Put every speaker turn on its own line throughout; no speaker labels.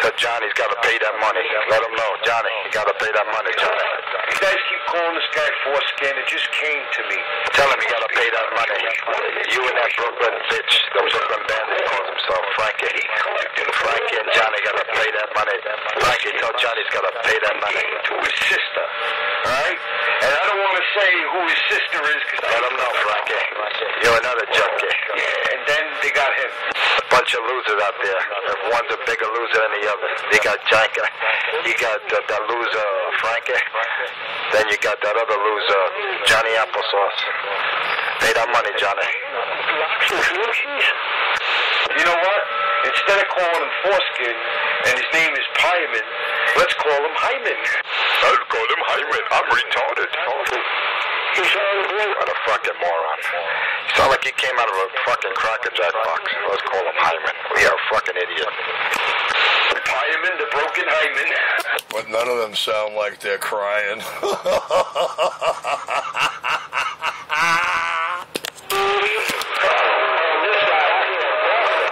Tell Johnny's got to pay that money. Let him know, Johnny, you got to pay that money, Johnny.
You guys keep calling this guy Foreskin. It just came to me.
Tell him you got to pay that money. You and that Brooklyn bitch, the Brooklyn bandit calls himself Frankie. Frankie and Johnny got to pay that money. Frankie, tell Johnny's got to pay that money.
To his sister, all right? And I don't want to say who his sister is, because
let him know, Frankie. You're another junkie.
Yeah, and then they got him.
A bunch of losers out there. One's a bigger loser than the other. You got Janka. You got that loser, Frankie. Then you got that other loser, Johnny Applesauce. Pay that money, Johnny.
You know what? Instead of calling him Foreskin, and his name is Pyman, let's call him Hyman.
I'll call him Hyman. I'm retarded. What a fucking moron. You sound like he came out of a fucking Cracker Jack box. Let's call him Hyman. You're a fucking idiot.
Pyman, the broken Hyman.
But none of them sound like they're crying.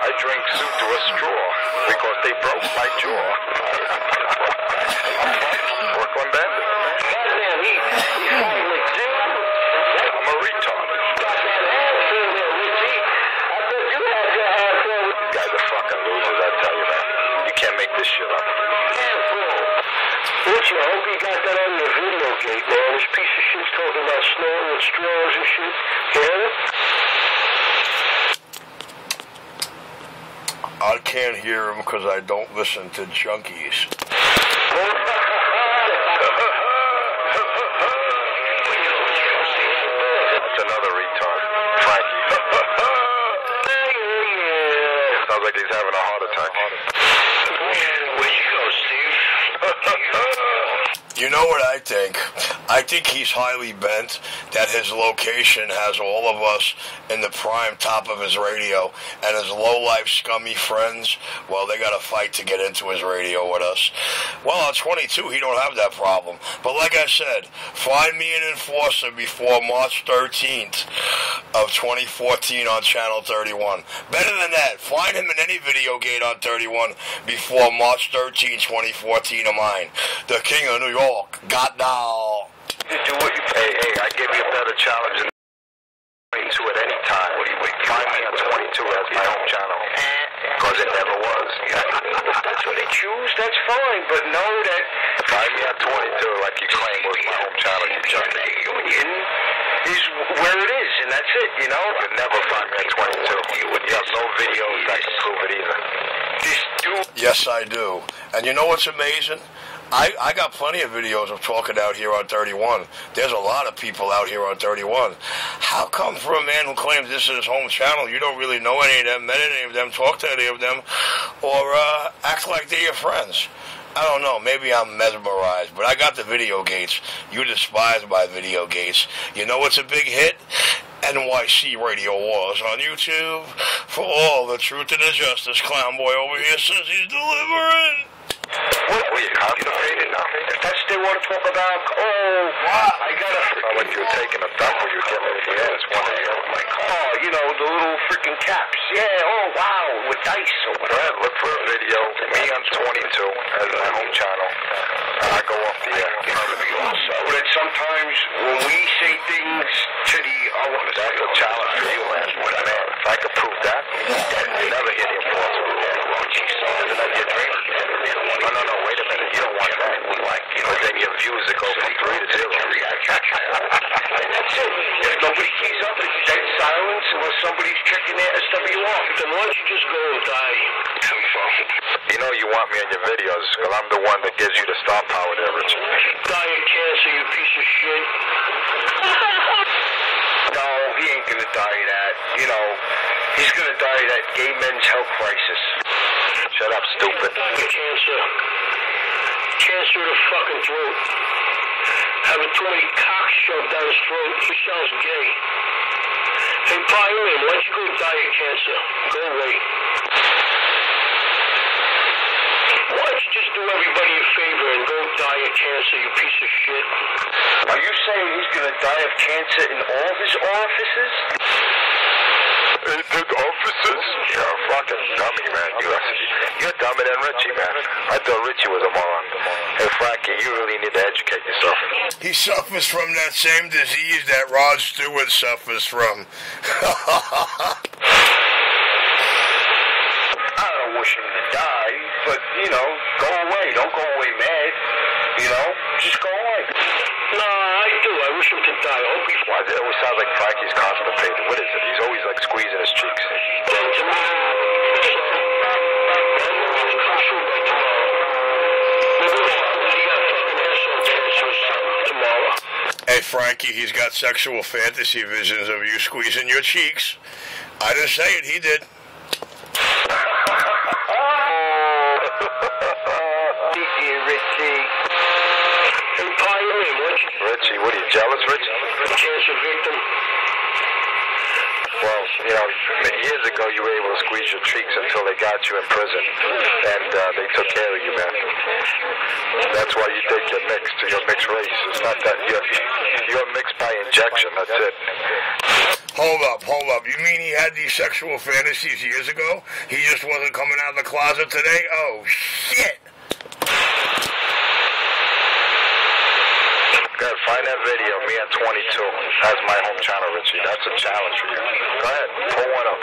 I drink soup to a straw because they broke my jaw. Brooklyn Bandit. I'm a retard. You guys are fucking losers, I tell you, man. You can't make this shit up.
Richie, I hope you got that on your video gate, man. This piece of shit's talking about snoring with straws and shit. Yeah?
I can't hear him because I don't listen to junkies.
That's another retard. Frankie. Sounds like he's having a heart attack.
Where'd you go, Steve?
You know what I think? I think he's highly bent that his location has all of us in the prime top of his radio, and his low-life scummy friends, well, they got to fight to get into his radio with us. Well, at 22, he don't have that problem. But like I said, find me an enforcer before March 13th of 2014 on Channel 31. Better than that, find him in any video gate on 31 before March 13th, 2014 of mine. The King of New York, got now.
Do what you pay. Hey, I give you a better challenge than 22 at any time. Find me on 22 as my home channel. Because it never was.
That's what they choose, that's fine, but know that...
Find me on 22 like you claim was my home channel, you junkie.
Is where it is, and that's it, you know?
You can never find me on 22. You have no videos that can prove it either.
This dude...
Yes, I do. And you know what's amazing? I got plenty of videos of talking out here on 31. There's a lot of people out here on 31. How come for a man who claims this is his home channel, you don't really know any of them, met any of them, talk to any of them, or act like they're your friends? I don't know. Maybe I'm mesmerized, but I got the video gates. You despise my video gates. You know what's a big hit? NYC Radio Wars on YouTube. For all the truth and the justice, Clown Boy over here says he's delivering.
What? Were you constipated now?
If that's what they want to talk about, oh, wow, I gotta...
Sound like you were taking a dump or you were getting ready to ass one of my car.
Oh, you know, the little freaking caps. Yeah, oh, wow, with dice or whatever.
Go ahead, look for a video. Me on 22 as my home channel. I go off the air.
So that sometimes when we say things to the...
That's a challenge for you, man. Man, if I could prove that, you never hear the enforcer. Isn't that your dream? No, wait a minute. You don't want that. But then your views will go from 3 to 0.
And that's it. If nobody keys up, it's dead silence unless somebody's checking their SWR. Then why don't you just go and die?
You know you want me in your videos, because I'm the one that gives you the star power there, Richard.
Die of cancer, you piece of shit. No, he ain't gonna die of that. You know, he's gonna die of that gay men's health crisis.
Shut up, stupid.
Cancer. Cancer of the fucking throat. Having too many cocks shoved down his throat. He sounds gay. Hey, Pyman, why don't you go die of cancer? Go away. Why don't you just do everybody a favor and go die of cancer, you piece of shit? Are you saying he's gonna die of cancer in all of his orifices?
In his offices? You're a fucking dummy, man. You You're dumber than Richie, man. I thought Richie was a moron. Hey, Frankie, you really need to educate yourself.
He suffers from that same disease that Rod Stewart suffers from.
I don't wish him to die, but, you know, go away. Don't go away mad. You know, just go away.
No, I do. I wish him to die. I hope he...
Why does it always sound like Frankie's constipated? What is it? He's always, like, squeezing his cheeks.
Hey, Frankie, he's got sexual fantasy visions of you squeezing your cheeks. I didn't say it, he did.
Richie, what are you, jealous, Richie?
Cancer victim.
Well, you know, years ago you were able to squeeze your cheeks until they got you in prison, and they took care of you, man. That's why you did get mixed. You're mixed race. It's not that you're mixed by injection. That's it.
Hold up. You mean he had these sexual fantasies years ago? He just wasn't coming out of the closet today? Oh, shit.
Go ahead, find that video, me at 22. That's my home channel, Richie. That's a challenge for you. Go ahead, pull one up.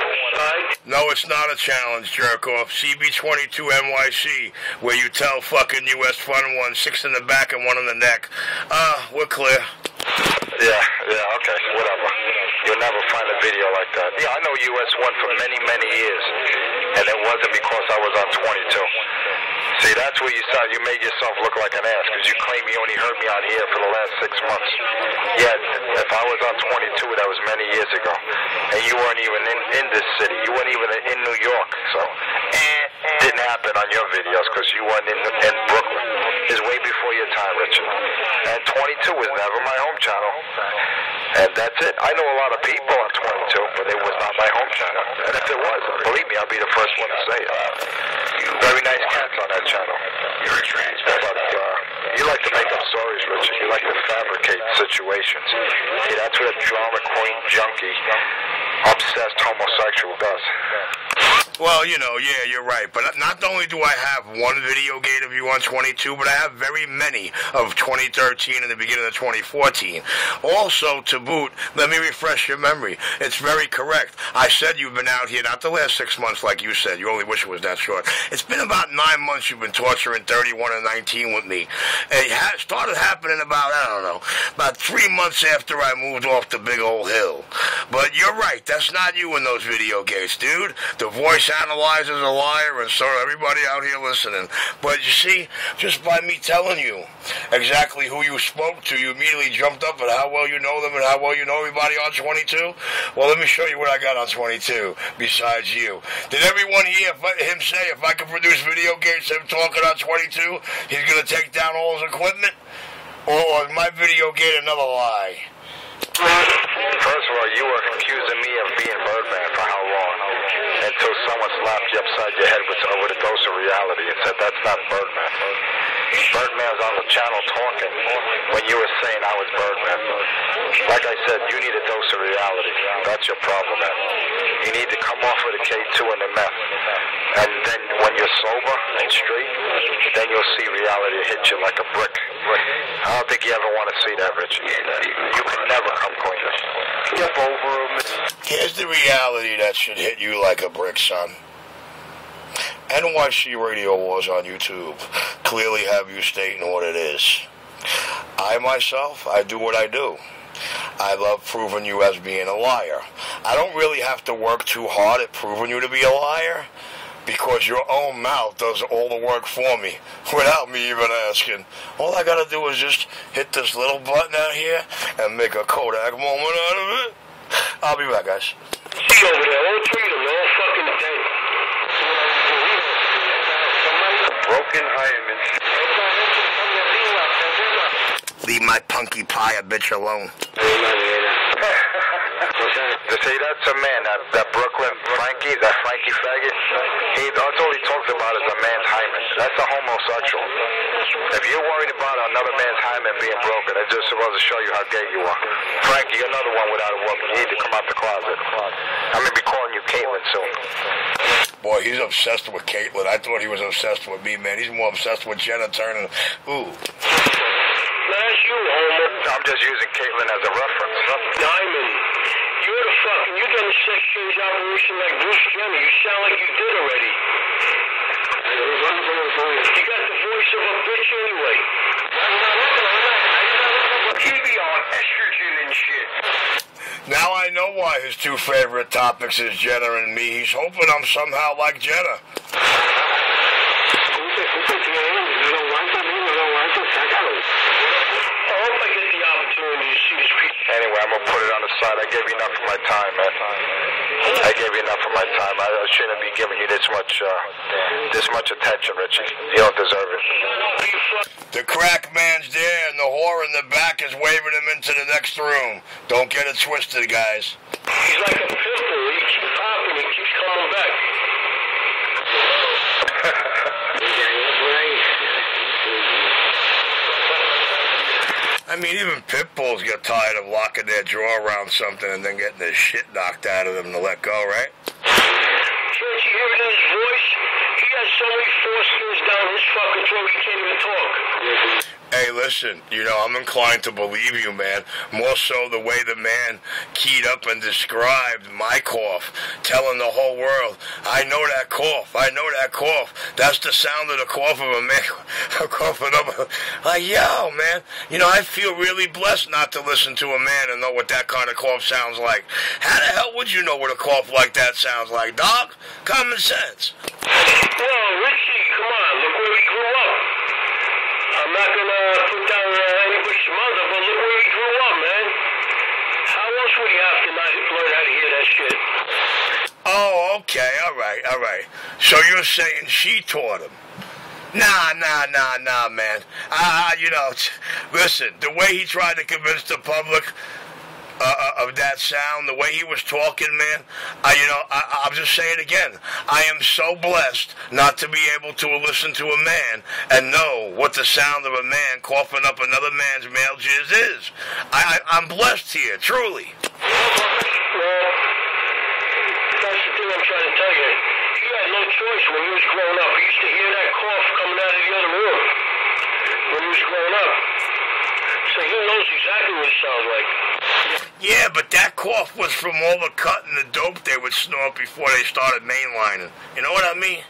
No, it's not a challenge, jerk-off. CB22 NYC, where you tell fucking US Fun one, 6 in the back and 1 in the neck. We're clear.
Yeah, okay, whatever. You'll never find a video like that. Yeah, I know US One for many, many years, and it wasn't because I was on 22. See, that's where you made yourself look like an ass, because you claim you only heard me on here for the last 6 months. Yet, if I was on 22, that was many years ago. And you weren't even in this city. You weren't even in New York. So, didn't happen on your videos, because you weren't in Brooklyn. It's way before your time, Richard. And 22 was never my home channel. And that's it. I know a lot of people on 22, but it was not my home channel. And if it was, believe me, I'll be the first one to say it. Very nice cats on that channel. You're a trans. But you like to make up stories, Richard. You like to fabricate situations. See, that's what a drama queen junkie, obsessed homosexual does.
Well, you know, yeah, you're right. But not only do I have one video gate of you on 22, but I have very many of 2013 and the beginning of 2014. Also, to boot, let me refresh your memory. It's very correct. I said you've been out here, not the last 6 months like you said. You only wish it was that short. It's been about 9 months you've been torturing 31 and 19 with me. It started happening about 3 months after I moved off the big old hill. But you're right. That's not you in those video gates, dude. The voice analyzer's a liar, and so are everybody out here listening. But you see, just by me telling you exactly who you spoke to, you immediately jumped up at how well you know them and how well you know everybody on 22. Well, let me show you what I got on 22, besides you. Did everyone hear him say if I could produce video games, him talking on 22, he's going to take down all his equipment? Or is my video game another lie?
First of all, you were accusing me of being Birdman for how long? Until someone slapped you upside your head with a dose of reality and said, that's not Birdman. Birdman's on the channel talking when you were saying I was Birdman. Like I said, you need a dose of reality. That's your problem, man. You need to come off of the K2 and the meth. And then when you're sober and straight, then you'll see reality hit you like a brick. I don't think you ever want to see that, Richard. You can never come clean. Step over him.
Here's the reality that should hit you like a brick, son. NYC Radio Wars on YouTube clearly have you stating what it is. I myself, I do what I do. I love proving you as being a liar. I don't really have to work too hard at proving you to be a liar, because your own mouth does all the work for me without me even asking. All I gotta do is just hit this little button out here and make a Kodak moment out of it. I'll be back, guys.
See over there, all three of them, they're all fucking dead.
Broken hymen.
Leave my punky pie bitch alone.
See, that's a man, that Brooklyn Frankie, that Frankie faggot. That's all he talks about is a man's hymen. hymen. That's a homosexual. If you're worried about another man's hymen being broken, it just supposed to show you how gay you are. Frank, you're another one without a woman. You need to come out the closet. I'm going to be calling you Caitlin soon.
Boy, he's obsessed with Caitlin. I thought he was obsessed with me, man. He's more obsessed with Jenna Turner. Ooh.
That's you, homo.
I'm just using Caitlin as a reference.
Diamond, you done a sex change operation like Bruce Jenner. You sound like you did already. You got the voice of a bitch anyway. He be on estrogen and shit.
Now I know why his two favorite topics is Jenna and me. He's hoping I'm somehow like Jenna.
Anyway, I'm going to put it on the side. I gave you enough of my time, man. I gave you enough of my time. I shouldn't be giving you this much attention, Richie. You don't deserve it.
The crack man's there, and the whore in the back is waving him into the next room. Don't get it twisted, guys.
He's like a pimple. He keeps popping. He keeps coming back.
I mean, even pit bulls get tired of locking their jaw around something and then getting their shit knocked out of them to let go, right?
Can't you hear it in his voice? He has so many foreskins down his fucking throat he can't even talk.
Hey, listen, I'm inclined to believe you, man. More so the way the man keyed up and described my cough, telling the whole world, I know that cough. That's the sound of the cough of a man coughing up. Like, yo, man, I feel really blessed not to listen to a man and know what that kind of cough sounds like. How the hell would you know what a cough like that sounds like, dog? Common sense.
Well, Richie, come on, look where we grew up. I'm not going to put down anybody's mother, but look where he grew up, man. How else would he have to not learn how to hear that shit?
Oh, okay, all right. So you're saying she taught him? Nah, man. Listen, the way he tried to convince the public of that sound, the way he was talking, man, I'll just say it again. I am so blessed not to be able to listen to a man and know what the sound of a man coughing up another man's male jizz is. I'm blessed here, truly.
Well, that's the thing I'm trying to tell you. He had no choice when he was growing up. He used to hear that cough coming out of the other room when he was growing up. So he knows exactly what it sounds like.
Yeah, but that cough was from all the cut and the dope they would snort before they started mainlining. You know what I mean?